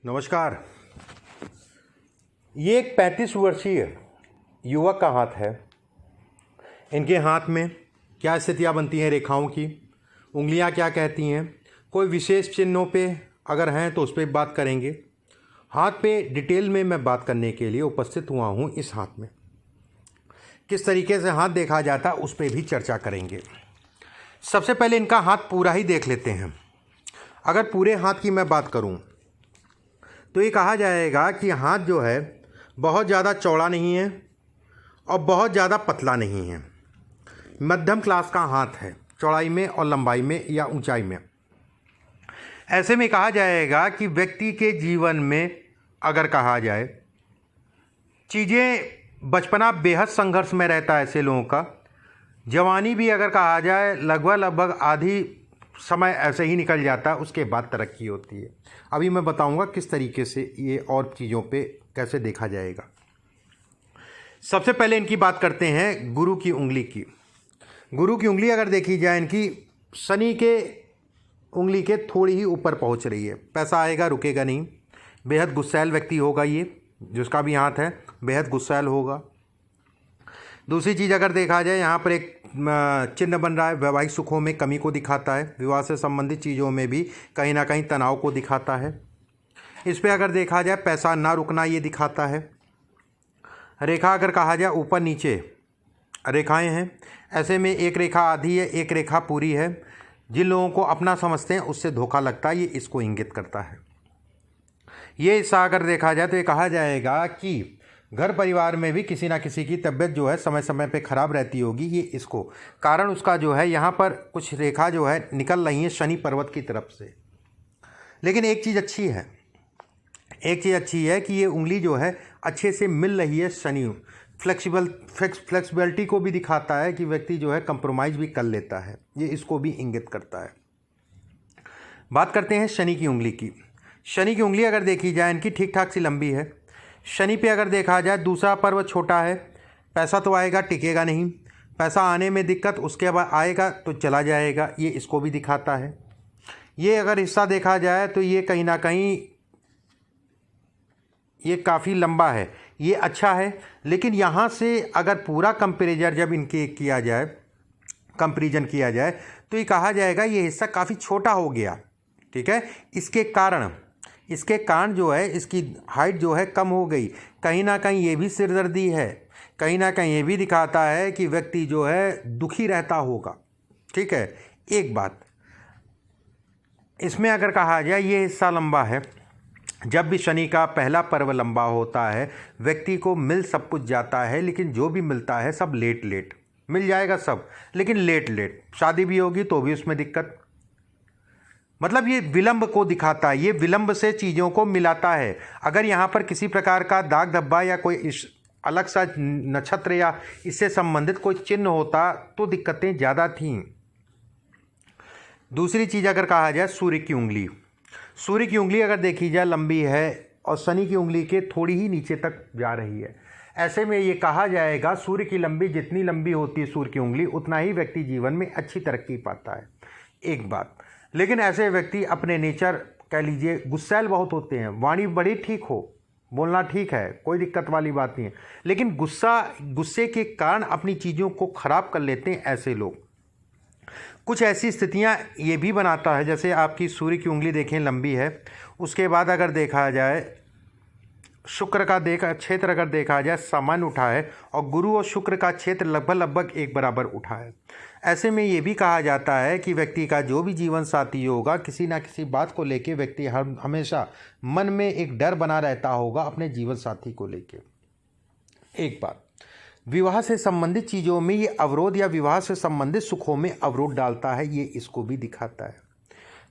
नमस्कार। ये एक 35 वर्षीय युवक का हाथ है। इनके हाथ में क्या स्थितियाँ बनती हैं रेखाओं की, उंगलियां क्या कहती हैं, कोई विशेष चिन्हों पे अगर हैं तो उस पर बात करेंगे। हाथ पे डिटेल में मैं बात करने के लिए उपस्थित हुआ हूँ। इस हाथ में किस तरीके से हाथ देखा जाता है उस पर भी चर्चा करेंगे। सबसे पहले इनका हाथ पूरा ही देख लेते हैं। अगर पूरे हाथ की मैं बात करूं तो ये कहा जाएगा कि हाथ जो है बहुत ज़्यादा चौड़ा नहीं है और बहुत ज़्यादा पतला नहीं है, मध्यम क्लास का हाथ है, चौड़ाई में और लंबाई में या ऊंचाई में। ऐसे में कहा जाएगा कि व्यक्ति के जीवन में अगर कहा जाए चीज़ें बचपना बेहद संघर्ष में रहता है ऐसे लोगों का। जवानी भी अगर कहा जाए लगभग आधी समय ऐसे ही निकल जाता है, उसके बाद तरक्की होती है। अभी मैं बताऊंगा किस तरीके से ये और चीज़ों पे कैसे देखा जाएगा। सबसे पहले इनकी बात करते हैं गुरु की उंगली की। गुरु की उंगली अगर देखी जाए इनकी शनि के उंगली के थोड़ी ही ऊपर पहुंच रही है। पैसा आएगा, रुकेगा नहीं। बेहद गुस्सैल व्यक्ति होगा ये, जिसका भी हाथ है बेहद गुस्सैल होगा। दूसरी चीज़ अगर देखा जाए यहाँ पर एक चिन्ह बन रहा है, वैवाहिक सुखों में कमी को दिखाता है। विवाह से संबंधित चीज़ों में भी कहीं ना कहीं तनाव को दिखाता है। इस पे अगर देखा जाए पैसा ना रुकना ये दिखाता है। रेखा अगर कहा जाए ऊपर नीचे रेखाएं हैं, ऐसे में एक रेखा आधी है, एक रेखा पूरी है। जिन लोगों को अपना समझते हैं उससे धोखा लगता है, ये इसको इंगित करता है। ये हिस्सा अगर देखा जाए तो ये कहा जाएगा कि घर परिवार में भी किसी ना किसी की तबीयत जो है समय समय पे ख़राब रहती होगी। ये इसको कारण उसका जो है यहाँ पर कुछ रेखा जो है निकल रही है शनि पर्वत की तरफ से। लेकिन एक चीज़ अच्छी है कि ये उंगली जो है अच्छे से मिल रही है शनि। फ्लेक्सिबिलिटी को भी दिखाता है कि व्यक्ति जो है कंप्रोमाइज़ भी कर लेता है, ये इसको भी इंगित करता है। बात करते हैं शनि की उंगली की। शनि की उंगली अगर देखी जाए इनकी ठीक ठाक सी लंबी है। शनि पे अगर देखा जाए दूसरा पर्वत छोटा है। पैसा तो आएगा, टिकेगा नहीं। पैसा आने में दिक्कत, उसके बाद आएगा तो चला जाएगा, ये इसको भी दिखाता है। ये अगर हिस्सा देखा जाए तो ये कहीं ना कहीं ये काफ़ी लंबा है, ये अच्छा है। लेकिन यहाँ से अगर पूरा कंपेरिजन जब इनके कंपेरिजन किया जाए तो ये कहा जाएगा ये हिस्सा काफ़ी छोटा हो गया। ठीक है, इसके कारण जो है इसकी हाइट जो है कम हो गई। कहीं ना कहीं ये भी सिरदर्दी है, कहीं ना कहीं ये भी दिखाता है कि व्यक्ति जो है दुखी रहता होगा। ठीक है, एक बात इसमें अगर कहा जाए ये हिस्सा लंबा है। जब भी शनि का पहला पर्व लंबा होता है व्यक्ति को मिल सब कुछ जाता है, लेकिन जो भी मिलता है सब लेट मिल जाएगा सब, लेकिन लेट शादी भी होगी तो भी उसमें दिक्कत। मतलब ये विलंब को दिखाता है, ये विलंब से चीज़ों को मिलाता है। अगर यहाँ पर किसी प्रकार का दाग धब्बा या कोई अलग सा नक्षत्र या इससे संबंधित कोई चिन्ह होता तो दिक्कतें ज़्यादा थीं। दूसरी चीज़ अगर कहा जाए सूर्य की उंगली अगर देखी जाए लंबी है और शनि की उंगली के थोड़ी ही नीचे तक जा रही है। ऐसे में ये कहा जाएगा सूर्य की लंबी जितनी लंबी होती है सूर्य की उंगली उतना ही व्यक्ति जीवन में अच्छी तरक्की पाता है। एक बात, लेकिन ऐसे व्यक्ति अपने नेचर कह लीजिए गुस्सैल बहुत होते हैं। वाणी बड़ी ठीक हो, बोलना ठीक है, कोई दिक्कत वाली बात नहीं है, लेकिन गुस्से के कारण अपनी चीज़ों को ख़राब कर लेते हैं ऐसे लोग। कुछ ऐसी स्थितियां ये भी बनाता है, जैसे आपकी सूर्य की उंगली देखें लंबी है, उसके बाद अगर देखा जाए शुक्र का क्षेत्र अगर देखा जाए सामान्य उठा है और गुरु और शुक्र का क्षेत्र लगभग एक बराबर उठा है। ऐसे में ये भी कहा जाता है कि व्यक्ति का जो भी जीवन साथी होगा किसी ना किसी बात को लेके व्यक्ति हमेशा मन में एक डर बना रहता होगा अपने जीवन साथी को लेके। एक बात, विवाह से संबंधित चीज़ों में ये अवरोध या विवाह से संबंधित सुखों में अवरोध डालता है, ये इसको भी दिखाता है।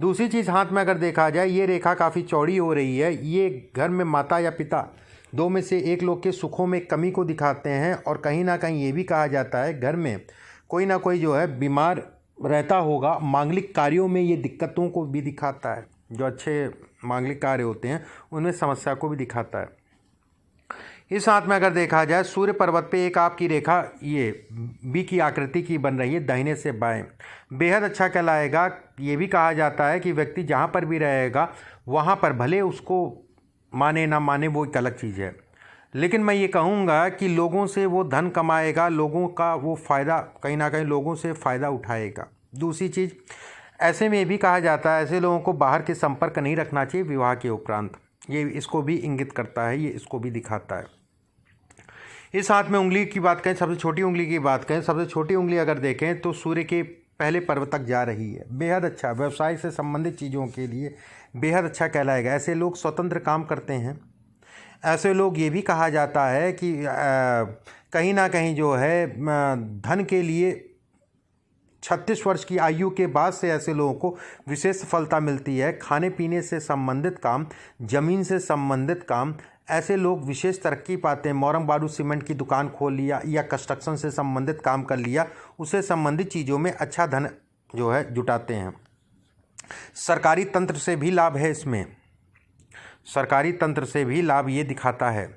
दूसरी चीज़ हाथ में अगर देखा जाए ये रेखा काफ़ी चौड़ी हो रही है, ये घर में माता या पिता दो में से एक लोग के सुखों में कमी को दिखाते हैं। और कहीं ना कहीं ये भी कहा जाता है घर में कोई ना कोई जो है बीमार रहता होगा। मांगलिक कार्यों में ये दिक्कतों को भी दिखाता है, जो अच्छे मांगलिक कार्य होते हैं उनमें समस्या को भी दिखाता है। इस हाथ में अगर देखा जाए सूर्य पर्वत पे एक आपकी रेखा ये बी की आकृति की बन रही है दाहिने से बाएं, बेहद अच्छा कहलाएगा। ये भी कहा जाता है कि व्यक्ति जहाँ पर भी रहेगा वहाँ पर भले उसको माने ना माने वो एक अलग चीज़ है, लेकिन मैं ये कहूँगा कि लोगों से वो धन कमाएगा, लोगों का वो फ़ायदा कहीं ना कहीं लोगों से फ़ायदा उठाएगा। दूसरी चीज़, ऐसे में ये भी कहा जाता है ऐसे लोगों को बाहर के संपर्क नहीं रखना चाहिए विवाह के उपरांत। ये इसको भी इंगित करता है, ये इसको भी दिखाता है। इस हाथ में उंगली की बात करें, सबसे छोटी उंगली की बात करें, सबसे छोटी उंगली अगर देखें तो सूर्य के पहले पर्व तक जा रही है। बेहद अच्छा, व्यवसाय से संबंधित चीज़ों के लिए बेहद अच्छा कहलाएगा। ऐसे लोग स्वतंत्र काम करते हैं। ऐसे लोग, ये भी कहा जाता है कि कहीं ना कहीं जो है धन के लिए 36 वर्ष की आयु के बाद से ऐसे लोगों को विशेष सफलता मिलती है। खाने पीने से संबंधित काम, ज़मीन से संबंधित काम, ऐसे लोग विशेष तरक्की पाते हैं। मोरंग बारूद सीमेंट की दुकान खोल लिया या कंस्ट्रक्शन से संबंधित काम कर लिया, उससे संबंधित चीज़ों में अच्छा धन जो है जुटाते हैं। सरकारी तंत्र से भी लाभ है इसमें, सरकारी तंत्र से भी लाभ ये दिखाता है।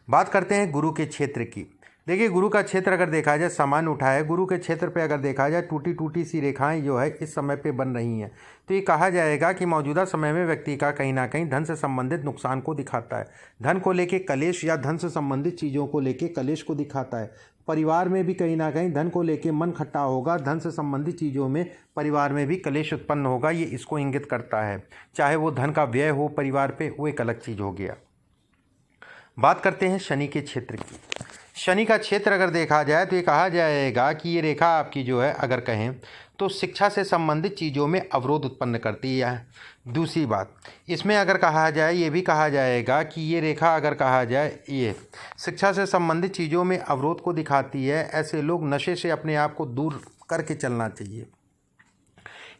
बात करते हैं गुरु के क्षेत्र की। देखिए, गुरु का क्षेत्र अगर देखा जाए सामान्य उठा है। गुरु के क्षेत्र पे अगर देखा जाए टूटी टूटी सी रेखाएं जो है इस समय पे बन रही हैं, तो ये कहा जाएगा कि मौजूदा समय में व्यक्ति का कहीं ना कहीं धन से संबंधित नुकसान को दिखाता है। धन को लेके कलेश या धन से संबंधित चीज़ों को लेके कलेश को दिखाता है। परिवार में भी कहीं ना कहीं धन को लेके मन खट्टा होगा, धन से संबंधित चीज़ों में परिवार में भी कलेश उत्पन्न होगा, ये इसको इंगित करता है। चाहे वो धन का व्यय हो परिवार पे, वो एक अलग चीज़ हो गया। बात करते हैं शनि के क्षेत्र की। शनि का क्षेत्र अगर देखा जाए तो ये कहा जाएगा कि ये रेखा आपकी जो है अगर कहें तो शिक्षा से संबंधित चीज़ों में अवरोध उत्पन्न करती है। दूसरी बात, इसमें अगर कहा जाए, ये भी कहा जाएगा कि ये रेखा अगर कहा जाए ये शिक्षा से संबंधित चीज़ों में अवरोध को दिखाती है। ऐसे लोग नशे से अपने आप को दूर करके चलना चाहिए।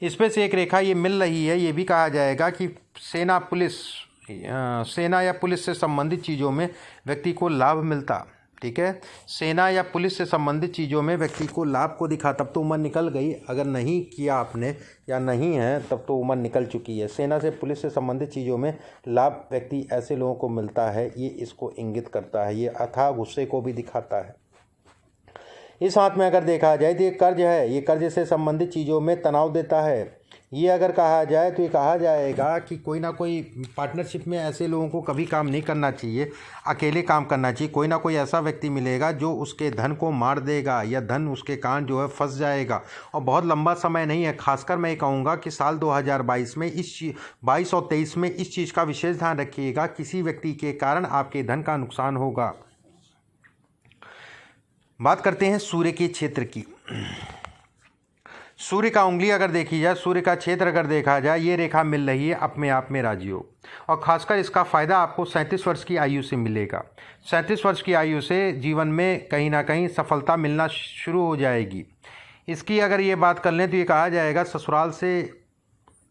इसमें से एक रेखा ये मिल रही है, ये भी कहा जाएगा कि सेना या पुलिस से संबंधित चीज़ों में व्यक्ति को लाभ मिलता। ठीक है, सेना या पुलिस से संबंधित चीज़ों में व्यक्ति को लाभ को दिखा। तब तो उम्र निकल गई, अगर नहीं किया आपने या नहीं है तब तो उम्र निकल चुकी है। सेना से पुलिस से संबंधित चीज़ों में लाभ व्यक्ति ऐसे लोगों को मिलता है, ये इसको इंगित करता है। ये अथाह गुस्से को भी दिखाता है। इस हाथ में अगर देखा जाए तो ये कर्ज है, ये कर्ज से संबंधित चीज़ों में तनाव देता है। ये अगर कहा जाए तो ये कहा जाएगा कि कोई ना कोई पार्टनरशिप में ऐसे लोगों को कभी काम नहीं करना चाहिए, अकेले काम करना चाहिए। कोई ना कोई ऐसा व्यक्ति मिलेगा जो उसके धन को मार देगा या धन उसके कारण जो है फंस जाएगा, और बहुत लंबा समय नहीं है। खासकर मैं ये कहूँगा कि साल 2022 में 22 और 23 में इस चीज़ का विशेष ध्यान रखिएगा, किसी व्यक्ति के कारण आपके धन का नुकसान होगा। बात करते हैं सूर्य के क्षेत्र की। सूर्य का उंगली अगर देखी जाए, सूर्य का क्षेत्र अगर देखा जाए, ये रेखा मिल रही है अपने आप में राजयोग, और खासकर इसका फ़ायदा आपको 37 वर्ष की आयु से मिलेगा। 37 वर्ष की आयु से जीवन में कहीं ना कहीं सफलता मिलना शुरू हो जाएगी। इसकी अगर ये बात कर लें तो ये कहा जाएगा ससुराल से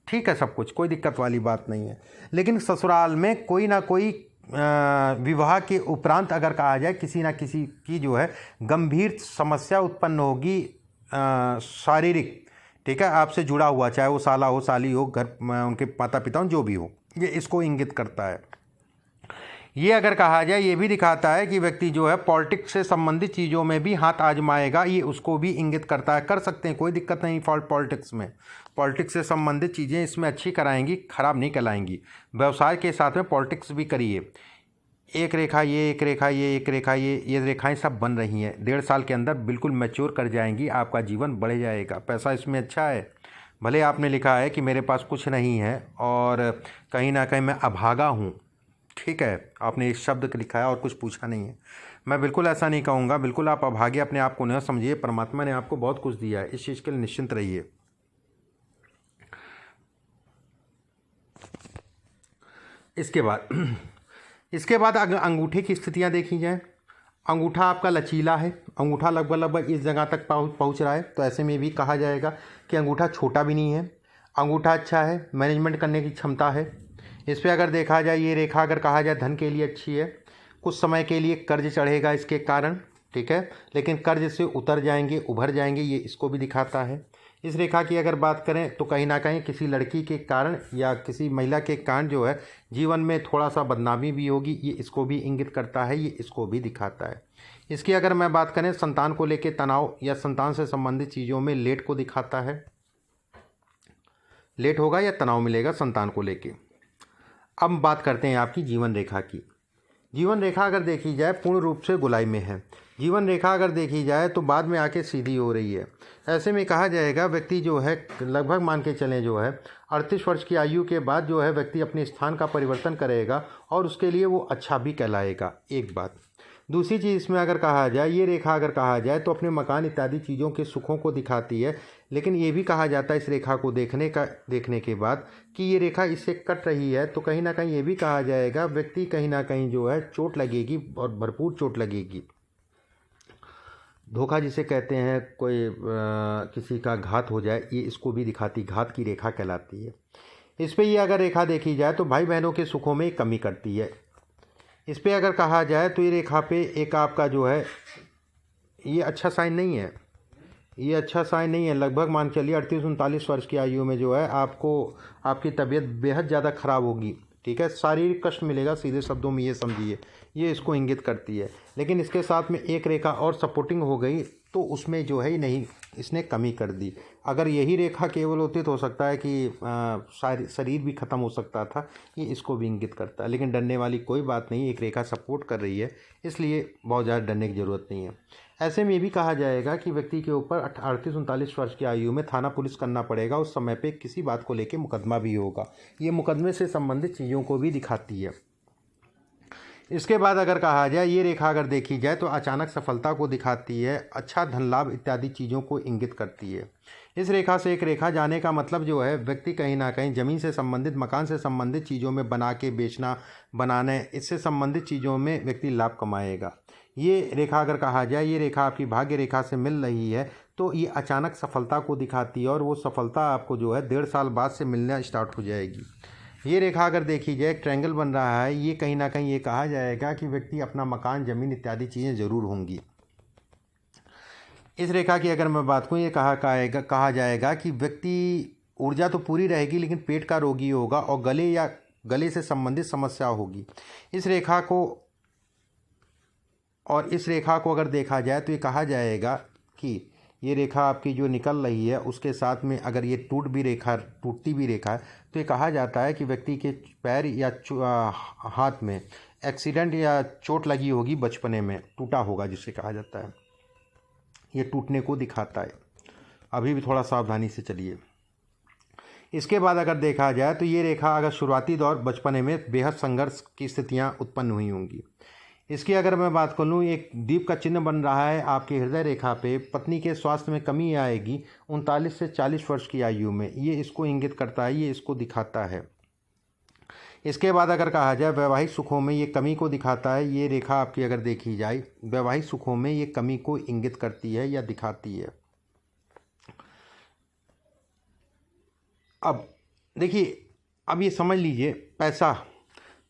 ठीक है सब कुछ, कोई दिक्कत वाली बात नहीं है, लेकिन ससुराल में कोई ना कोई विवाह के उपरांत अगर कहा जाए किसी ना किसी की जो है गंभीर समस्या उत्पन्न होगी, शारीरिक, ठीक है, आपसे जुड़ा हुआ, चाहे वो साला हो, साली हो, घर उनके माता पिता हो, जो भी हो, ये इसको इंगित करता है। ये अगर कहा जाए, ये भी दिखाता है कि व्यक्ति जो है पॉलिटिक्स से संबंधित चीज़ों में भी हाथ आजमाएगा, ये उसको भी इंगित करता है। कर सकते हैं, कोई दिक्कत नहीं। पॉलिटिक्स में, पॉलिटिक्स से संबंधित चीज़ें इसमें अच्छी कराएंगी, ख़राब नहीं कराएंगी। व्यवसाय के साथ में पॉलिटिक्स भी करिए। एक रेखा ये, एक रेखा ये, एक रेखा ये रेखाएं सब बन रही हैं। 1.5 साल के अंदर बिल्कुल मैच्योर कर जाएंगी, आपका जीवन बढ़ जाएगा। पैसा इसमें अच्छा है। भले आपने लिखा है कि मेरे पास कुछ नहीं है और कहीं ना कहीं मैं अभागा हूँ, ठीक है, आपने इस शब्द को लिखा है और कुछ पूछा नहीं है। मैं बिल्कुल ऐसा नहीं कहूँगा, बिल्कुल आप अभागे अपने आप को न समझिए। परमात्मा ने आपको बहुत कुछ दिया है, इस चीज़ के लिए निश्चिंत रहिए। इसके बाद अगर अंगूठे की स्थितियां देखी जाए, अंगूठा आपका लचीला है, अंगूठा लगभग इस जगह तक पहुंच रहा है, तो ऐसे में भी कहा जाएगा कि अंगूठा छोटा भी नहीं है, अंगूठा अच्छा है, मैनेजमेंट करने की क्षमता है। इस पर अगर देखा जाए, ये रेखा अगर कहा जाए धन के लिए अच्छी है। कुछ समय के लिए कर्ज चढ़ेगा इसके कारण, ठीक है, लेकिन कर्ज से उतर जाएंगे, उभर जाएंगे, ये इसको भी दिखाता है। इस रेखा की अगर बात करें तो कहीं ना कहीं किसी लड़की के कारण या किसी महिला के कारण जो है जीवन में थोड़ा सा बदनामी भी होगी, ये इसको भी इंगित करता है, ये इसको भी दिखाता है। इसकी अगर मैं बात करें, संतान को लेकर तनाव या संतान से संबंधित चीज़ों में लेट को दिखाता है, लेट होगा या तनाव मिलेगा संतान को लेके। अब बात करते हैं आपकी जीवन रेखा की। जीवन रेखा अगर देखी जाए पूर्ण रूप से गोलाई में है। जीवन रेखा अगर देखी जाए तो बाद में आके सीधी हो रही है। ऐसे में कहा जाएगा व्यक्ति जो है लगभग मान के चलें जो है 38 वर्ष की आयु के बाद जो है व्यक्ति अपने स्थान का परिवर्तन करेगा और उसके लिए वो अच्छा भी कहलाएगा, एक बात। दूसरी चीज़ इसमें अगर कहा जाए, ये रेखा अगर कहा जाए तो अपने मकान इत्यादि चीज़ों के सुखों को दिखाती है, लेकिन ये भी कहा जाता है इस रेखा को देखने के बाद कि ये रेखा इससे कट रही है तो कहीं ना कहीं ये भी कहा जाएगा व्यक्ति कहीं ना कहीं जो है चोट लगेगी और भरपूर चोट लगेगी। धोखा जिसे कहते हैं, कोई किसी का घात हो जाए, ये इसको भी दिखाती, घात की रेखा कहलाती है। इस पे ये अगर रेखा देखी जाए तो भाई बहनों के सुखों में कमी करती है। इस पे अगर कहा जाए तो ये रेखा पे एक आपका जो है ये अच्छा साइन नहीं है, ये अच्छा साइन नहीं है। लगभग मान चलिए 38-39 वर्ष की आयु में जो है आपको आपकी तबीयत बेहद ज़्यादा ख़राब होगी, ठीक है, शारीरिक कष्ट मिलेगा, सीधे शब्दों में ये समझिए, ये इसको इंगित करती है। लेकिन इसके साथ में एक रेखा और सपोर्टिंग हो गई तो उसमें जो है ही नहीं, इसने कमी कर दी। अगर यही रेखा केवल होती तो हो सकता है कि शरीर भी ख़त्म हो सकता था, ये इसको भी इंगित करता है। लेकिन डरने वाली कोई बात नहीं, एक रेखा सपोर्ट कर रही है, इसलिए बहुत ज़्यादा डरने की ज़रूरत नहीं है। ऐसे में भी कहा जाएगा कि व्यक्ति के ऊपर 38-39 वर्ष की आयु में थाना पुलिस करना पड़ेगा, उस समय पे किसी बात को लेकर मुकदमा भी होगा। ये मुकदमे से संबंधित चीज़ों को भी दिखाती है। इसके बाद अगर कहा जाए ये रेखा अगर देखी जाए तो अचानक सफलता को दिखाती है, अच्छा धन लाभ इत्यादि चीज़ों को इंगित करती है। इस रेखा से एक रेखा जाने का मतलब जो है व्यक्ति कहीं ना कहीं ज़मीन से संबंधित, मकान से संबंधित चीज़ों में बना के बेचना, बनाने, इससे संबंधित चीज़ों में व्यक्ति लाभ कमाएगा। ये रेखा अगर कहा जाए ये रेखा आपकी भाग्य रेखा से मिल रही है तो ये अचानक सफलता को दिखाती है और वो सफलता आपको जो है 1.5 साल बाद से मिलना स्टार्ट हो जाएगी। ये रेखा अगर देखी जाए एक ट्रायंगल बन रहा है, ये कहीं ना कहीं ये कहा जाएगा कि व्यक्ति अपना मकान, ज़मीन इत्यादि चीज़ें ज़रूर होंगी। इस रेखा की अगर मैं बात करूँ ये कहा जाएगा कि व्यक्ति ऊर्जा तो पूरी रहेगी लेकिन पेट का रोगी होगा और गले से संबंधित समस्या होगी। इस रेखा को अगर देखा जाए तो ये कहा जाएगा कि ये रेखा आपकी जो निकल रही है उसके साथ में अगर ये टूटती भी रेखा है तो ये कहा जाता है कि व्यक्ति के पैर या हाथ में एक्सीडेंट या चोट लगी होगी, बचपने में टूटा होगा जिसे कहा जाता है, ये टूटने को दिखाता है। अभी भी थोड़ा सावधानी से चलिए। इसके बाद अगर देखा जाए तो ये रेखा अगर शुरुआती दौर बचपने में बेहद संघर्ष की स्थितियाँ उत्पन्न हुई होंगी। इसकी अगर मैं बात कर लूँ, एक दीप का चिन्ह बन रहा है आपकी हृदय रेखा पे। पत्नी के स्वास्थ्य में कमी आएगी 39 से 40 वर्ष की आयु में, ये इसको इंगित करता है, ये इसको दिखाता है। इसके बाद अगर कहा जाए वैवाहिक सुखों में ये कमी को दिखाता है। ये रेखा आपकी अगर देखी जाए वैवाहिक सुखों में ये कमी को इंगित करती है या दिखाती है। अब देखिए, अब ये समझ लीजिए,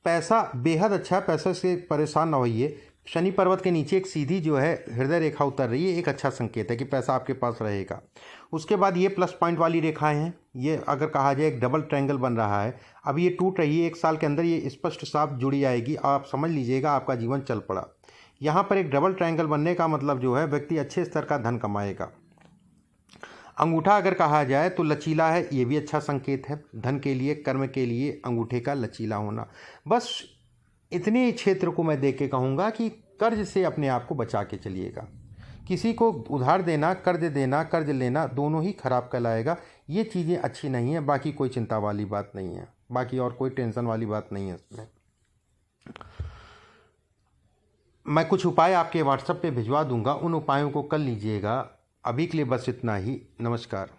पैसा बेहद अच्छा है, पैसा से परेशान ना होइए। शनि पर्वत के नीचे एक सीधी जो है हृदय रेखा उतर रही है, एक अच्छा संकेत है कि पैसा आपके पास रहेगा। उसके बाद ये प्लस पॉइंट वाली रेखाएं हैं, ये अगर कहा जाए एक डबल ट्रायंगल बन रहा है, अब ये टूट रही है, 1 साल के अंदर ये स्पष्ट साफ जुड़ी आएगी, आप समझ लीजिएगा आपका जीवन चल पड़ा। यहाँ पर एक डबल ट्रायंगल बनने का मतलब जो है व्यक्ति अच्छे स्तर का धन कमाएगा। अंगूठा अगर कहा जाए तो लचीला है, ये भी अच्छा संकेत है धन के लिए, कर्म के लिए अंगूठे का लचीला होना। बस इतने क्षेत्र को मैं देख के कहूँगा कि कर्ज से अपने आप को बचा के चलिएगा। किसी को उधार देना, कर्ज लेना दोनों ही खराब कहलाएगा। ये चीज़ें अच्छी नहीं है, बाकी कोई चिंता वाली बात नहीं है, बाकी और कोई टेंशन वाली बात नहीं है इसमें। मैं कुछ उपाय आपके व्हाट्सएप पे भिजवा दूंगा, उन उपायों को कर लीजिएगा। अभी के लिए बस इतना ही। नमस्कार।